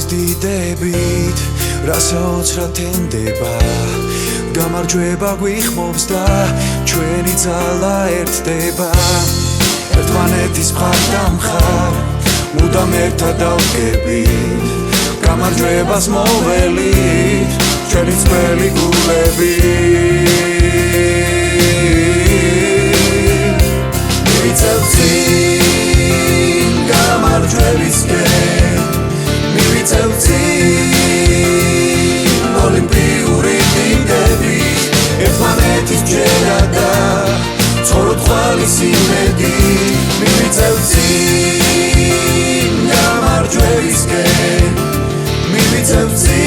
ღვთის დიდებით რასაოცრად თენდება გამარჯვება გვიხმობს და ჩვენი ძალა ერთდება ერთმანეთის მხარდა მხარ მუდამ ერთად დავდგებით გამარჯვებას მოველით ჩვენი წველი გულები მივიწევ წინ გამარჯვებისკენ მივიწევ წინ ოლიმპიური დიდები ერთმანეთის ჯერა და ცხოვრობ ხვალის იმედი მივიწევ წინ გამარჯვებისკენ მივიწევ წინ